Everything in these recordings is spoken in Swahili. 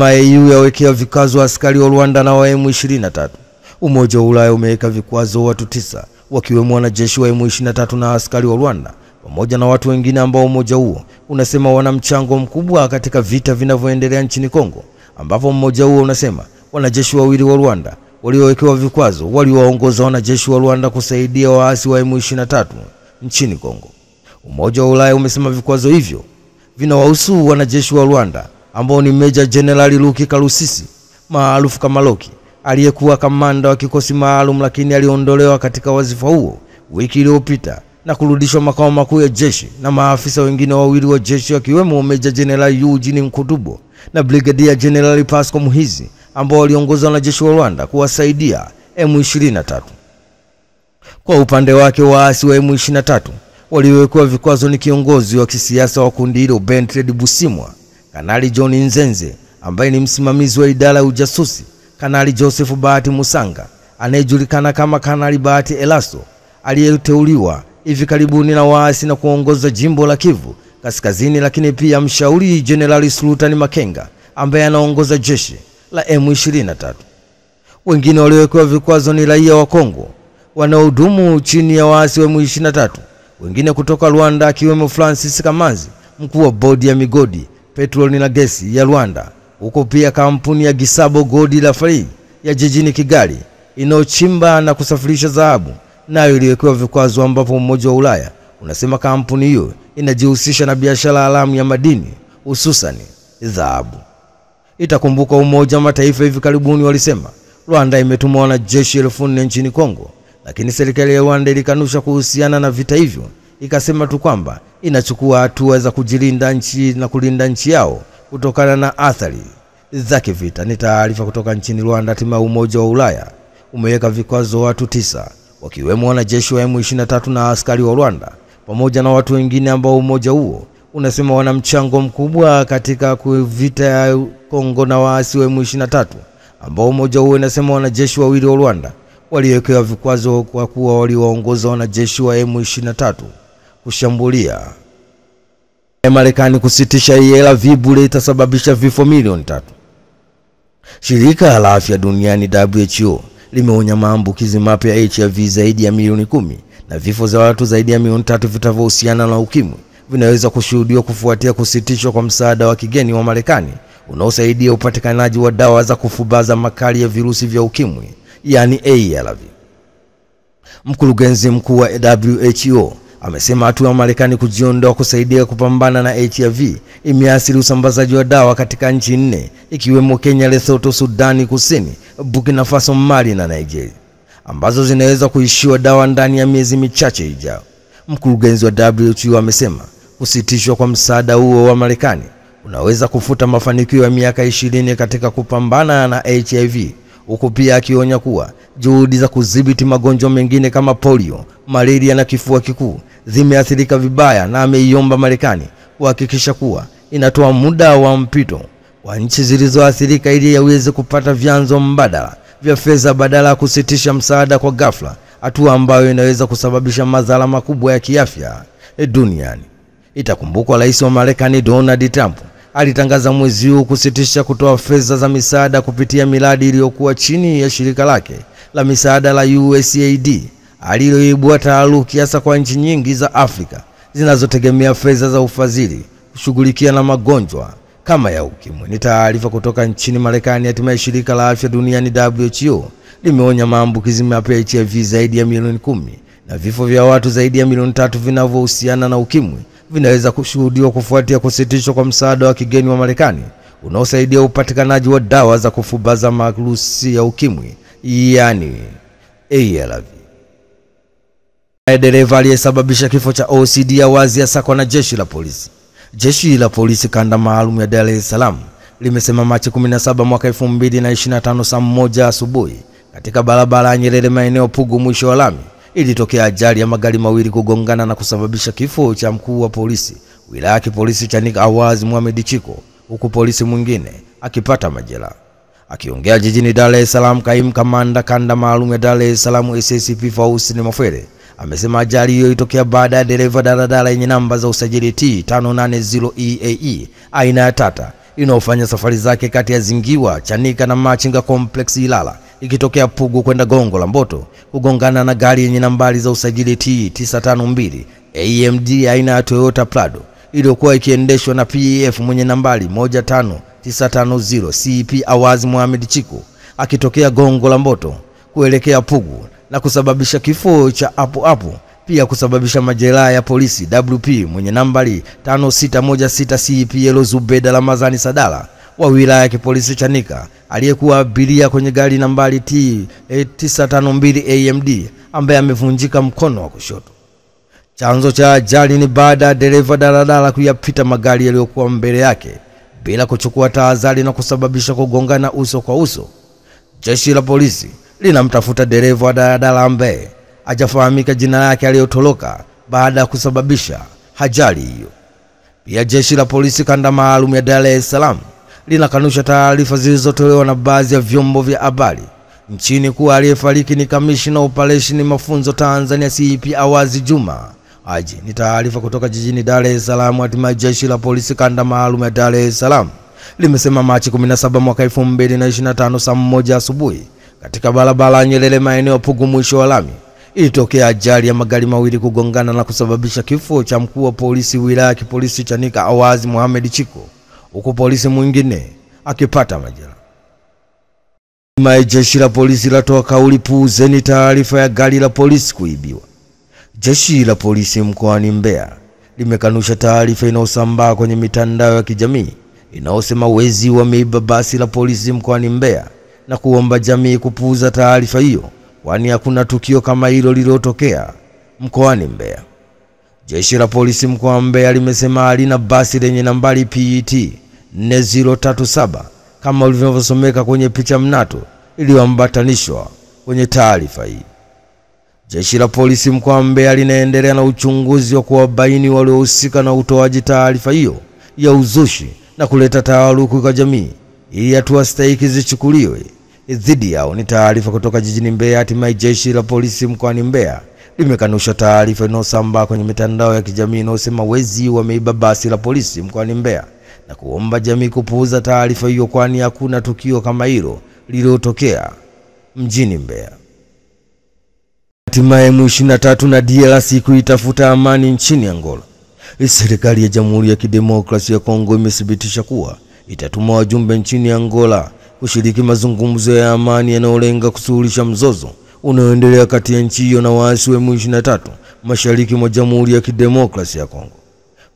EU yawekea vikwazo askari wa Rwanda na wa M23. Umoja wa Ulaya umeweka vikwazo watu 9 wakiwemo wanajeshi wa M23 na askari wa Rwanda pamoja na watu wengine ambao umoja huo unasema wana mchango mkubwa katika vita vinavyoendelea nchini Kongo, ambapo umoja huo unasema wanajeshi wawili wa Rwanda waliowekewa vikwazo waliwaongoza wanajeshi wa Rwanda kusaidia waasi wa M23 nchini Kongo. Umoja wa Ulaya umesema vikwazo hivyo vinawahusu wanajeshi wa Rwanda ambao ni Meja Generali Luki Karusisi maarufu kama Loki, aliyekuwa kamanda wa kikosi maalum lakini aliondolewa katika wazifa huo wiki iliyopita na kurudishwa makao makuu ya jeshi, na maafisa wengine wawili wa jeshi wakiwemo Meja Generali Eugene Nkutubo na Brigadier General Pascal Muhizi ambao waliongoza wanajeshi wa Rwanda kuwasaidia M23. Kwa upande wake, waasi wa M23 waliowekwa vikwazo ni kiongozi wa kisiasa wa kundi hilo Bertrand Busimwa, Kanali John Nzenze ambaye ni msimamizi wa idara ya ujasusi, Kanali Joseph Bahati Musanga anayejulikana kama Kanali Bahati Elasto aliyeteuliwa hivi karibuni na waasi na kuongoza jimbo la Kivu Kaskazini, lakini pia mshauri General Sultani Makenga ambaye anaongoza jeshi la M23. Wengine waliowekewa vikwazo ni raia wa Kongo wanaohudumu chini ya waasi wa M23, wengine kutoka Rwanda akiwemo Francis Kamanzi, mkuu wa bodi ya migodi, petroli na gesi ya Rwanda. Huko pia kampuni ya Gisabo Gold Refinery ya jijini Kigali inayochimba na kusafirisha dhahabu nayo iliwekewa vikwazo, ambapo umoja wa Ulaya unasema kampuni hiyo inajihusisha na biashara haramu ya madini hususan dhahabu. Itakumbuka Umoja wa Mataifa hivi karibuni walisema Rwanda imetuma wanajeshi 1000 nchini Kongo, lakini serikali ya Rwanda ilikanusha kuhusiana na vita hivyo, ikasema tu kwamba inachukua hatua za kujilinda nchi na kulinda nchi yao kutokana na athari za kivita. Ni taarifa kutoka nchini Rwanda. Timu Umoja wa Ulaya umeweka vikwazo watu 9 wakiwemo wanajeshi wa M23 na askari wa Rwanda pamoja na watu wengine ambao umoja huo unasema wana mchango mkubwa katika vita ya Kongo na waasi wa M23, ambao umoja huo unasema wanajeshi wawili wa Rwanda waliwekewa vikwazo kwa kuwa waliwaongoza wanajeshi wa M23 kushambulia. Marekani kusitisha ARV bure itasababisha vifo milioni 3. Shirika la Afya Duniani WHO limeonya maambukizi mapya ya HIV zaidi ya milioni 10 na vifo za watu zaidi ya milioni 3 vitavyohusiana na ukimwi vinaweza kushuhudiwa kufuatia kusitishwa kwa msaada wa kigeni wa Marekani unaosaidia upatikanaji wa dawa za kufubaza makali ya virusi vya ukimwi, yani ARV. Mkurugenzi mkuu wa WHO amesema hatua ya Marekani kujiondoa kusaidia kupambana na HIV imeathiri usambazaji wa dawa katika nchi 4 ikiwemo Kenya, Lesotho, Sudani Kusini, Burkina Faso, Mali na Nigeria, ambazo zinaweza kuishiwa dawa ndani ya miezi michache ijayo. Mkurugenzi wa WHO amesema kusitishwa kwa msaada huo wa Marekani unaweza kufuta mafanikio ya miaka 20 katika kupambana na HIV, huku pia akionya kuwa juhudi za kudhibiti magonjwa mengine kama polio, malaria na kifua kikuu zimeathirika vibaya, na ameiomba Marekani kuhakikisha kuwa inatoa muda wa mpito wa nchi zilizoathirika ili yaweze kupata vyanzo mbadala vya fedha badala ya kusitisha msaada kwa ghafla, hatua ambayo inaweza kusababisha madhara makubwa ya kiafya duniani. Itakumbukwa Rais wa Marekani Donald Trump alitangaza mwezi huu kusitisha kutoa fedha za misaada kupitia miradi iliyokuwa chini ya shirika lake la misaada la USAID, aliloibua taharuki hasa kwa nchi nyingi za Afrika zinazotegemea fedha za ufadhili kushughulikia na magonjwa kama ya ukimwi. Ni taarifa kutoka nchini Marekani. Hatimaye shirika la Afya Duniani WHO limeonya maambukizi mapya ya HIV zaidi ya milioni 10 na vifo vya watu zaidi ya milioni 3 vinavyohusiana na ukimwi vinaweza kushuhudiwa kufuatia kusitishwa kwa msaada wa kigeni wa Marekani unaosaidia upatikanaji wa dawa za kufubaza virusi ya ukimwi, yani ARV. Dereva aliyesababisha kifo cha OCD ya wazi asakwa na jeshi la polisi. Jeshi la polisi kanda maalum ya Dar es Salaam limesema Machi 17 mwaka 2025 saa 1 asubuhi katika barabara ya Nyerere maeneo Pugu mwisho wa lami ilitokea ajali ya magari mawili kugongana na kusababisha kifo cha mkuu wa polisi wilaya ya polisi Chanika Awazi Mohamed Chiko, huku polisi mwingine akipata majeraha. Akiongea jijini Dar es Salaam, kaimu kamanda kanda maalum ya Dar es Salaam SACP Faustine Mafwele amesema ajali hiyo ilitokea baada ya dereva daladala yenye namba za usajili T580 EAE aina ya Tata inaofanya safari zake kati ya Zingiwa, Chanika na Machinga Complex Ilala ikitokea Pugu kwenda Gongo la Mboto kugongana na gari yenye nambari za usajili T952 AMD aina ya Toyota Prado iliyokuwa ikiendeshwa na PF mwenye nambari 15950 CP Awazi Mohamed Chiko akitokea Gongo la Mboto kuelekea Pugu na kusababisha kifo cha hapo, pia kusababisha majeraha ya polisi WP mwenye nambari 5616 CP Elo Zubeda Ramazani Sadala wa wilaya ya kipolisi Chanika aliyekuwa abiria kwenye gari nambari T952 AMD ambaye amevunjika mkono wa kushoto. Chanzo cha ajali ni baada ya dereva daladala kuyapita magari yaliyokuwa mbele yake bila kuchukua tahadhari na kusababisha kugongana uso kwa uso. Jeshi la polisi linamtafuta dereva wa daladala ambaye hajafahamika jina lake aliyotoroka baada ya kusababisha ajali hiyo. Pia jeshi la polisi kanda maalum ya Dar es Salaam linakanusha taarifa zilizotolewa na baadhi ya vyombo vya habari nchini kuwa aliyefariki ni kamishna operation mafunzo Tanzania CP Awazi Juma Haji. Ni taarifa kutoka jijini Dar es Salaam. Hatimaye jeshi la polisi kanda maalum ya Dar es Salaam limesema Machi 17 mwaka 2025 saa 1 asubuhi katika barabara Nyerere maeneo Pugu mwisho wa lami ilitokea ajali ya magari mawili kugongana na kusababisha kifo cha mkuu wa polisi wilaya ya kipolisi Chanika Awazi Mohamed Chiko, huku polisi mwingine akipata majeraha. Jeshi la polisi latoa kauli puuzeni taarifa ya gari la polisi kuibiwa. Jeshi la polisi mkoani Mbeya limekanusha taarifa inayosambaa kwenye mitandao ya kijamii inayosema wezi wameiba basi la polisi mkoani Mbeya na kuomba jamii kupuuza taarifa hiyo kwani hakuna tukio kama hilo lililotokea mkoani Mbeya. Jeshi la polisi mkoa wa Mbeya limesema halina basi lenye nambari PET 4037 kama ulivyosomeka kwenye picha mnato iliyoambatanishwa kwenye taarifa hii. Jeshi la polisi mkoa wa Mbeya linaendelea na uchunguzi wa kuwabaini waliohusika na utoaji taarifa hiyo ya uzushi na kuleta taharuki kwa jamii ili hatua stahiki zichukuliwe dhidi yao. Ni taarifa kutoka jijini Mbeya. Hatimaye jeshi la polisi mkoani Mbeya limekanusha taarifa inayosambaa kwenye mitandao ya kijamii inayosema wezi wameiba basi la polisi mkoani Mbeya na kuomba jamii kupuuza taarifa hiyo kwani hakuna tukio kama hilo lililotokea mjini Mbeya. Hatimaye M23 na DRC kuitafuta amani nchini Angola. Serikali ya Jamhuri ya Kidemokrasia ya Kongo imethibitisha kuwa itatuma wajumbe nchini Angola kushiriki mazungumzo ya amani yanayolenga kusuluhisha mzozo unaoendelea kati ya nchi hiyo na waasi wa M23 mashariki mwa Jamhuri ya Kidemokrasia ya Kongo.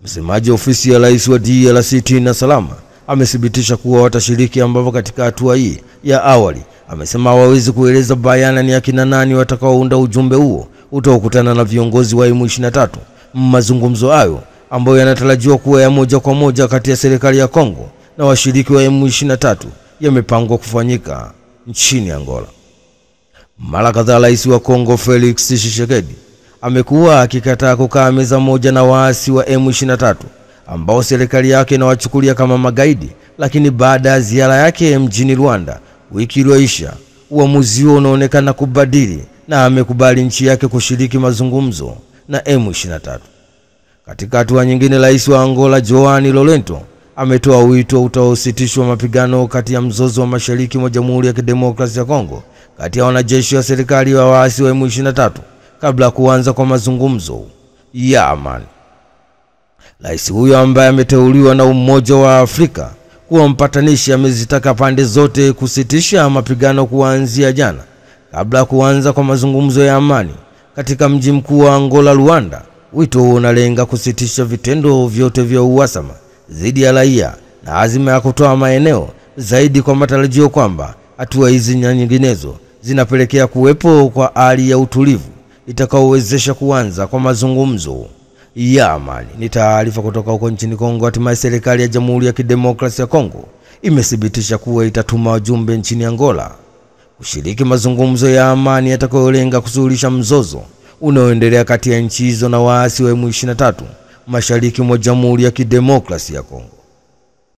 Msemaji ofisi ya Rais wa DRC Tina Salama amethibitisha kuwa watashiriki, ambapo katika hatua hii ya awali amesema hawawezi kueleza bayana ni akina nani watakaounda ujumbe huo utaokutana na viongozi wa M23. Mazungumzo hayo ambayo yanatarajiwa kuwa ya moja kwa moja kati ya serikali ya Kongo na washiriki wa M23 yamepangwa kufanyika nchini Angola. Mara kadhaa Rais wa Kongo Felix Tshisekedi amekuwa akikataa kukaa meza moja na waasi wa M23 ambao serikali yake inawachukulia kama magaidi, lakini baada ya ziara yake mjini Rwanda wiki iliyoisha, uamuzi huo unaonekana kubadili na amekubali nchi yake kushiriki mazungumzo na M23. Katika hatua nyingine, Rais wa Angola João Lourenço ametoa wito utaositishwa mapigano kati ya mzozo wa mashariki mwa Jamhuri ya Kidemokrasia ya Kongo kati ya wanajeshi wa serikali wa waasi wa M23 kabla ya kuanza kwa mazungumzo ya amani. Rais huyo ambaye ameteuliwa na Umoja wa Afrika kuwa mpatanishi amezitaka pande zote kusitisha mapigano kuanzia jana kabla ya kuanza kwa mazungumzo ya amani katika mji mkuu wa Angola Luanda. Wito huo unalenga kusitisha vitendo vyote vya uhasama dhidi ya raia na azima ya kutoa maeneo zaidi kwa matarajio kwamba hatua hizi na nyinginezo zinapelekea kuwepo kwa hali ya utulivu itakaowezesha kuanza kwa mazungumzo ya amani. Ni taarifa kutoka huko nchini Kongo. Hatimaye serikali ya Jamhuri ya Kidemokrasia ya Kongo imethibitisha kuwa itatuma wajumbe nchini Angola kushiriki mazungumzo ya amani yatakayolenga kusuluhisha mzozo unaoendelea kati ya nchi hizo na waasi wa M23 mashariki mwa Jamhuri ya Kidemokrasia ya Kongo.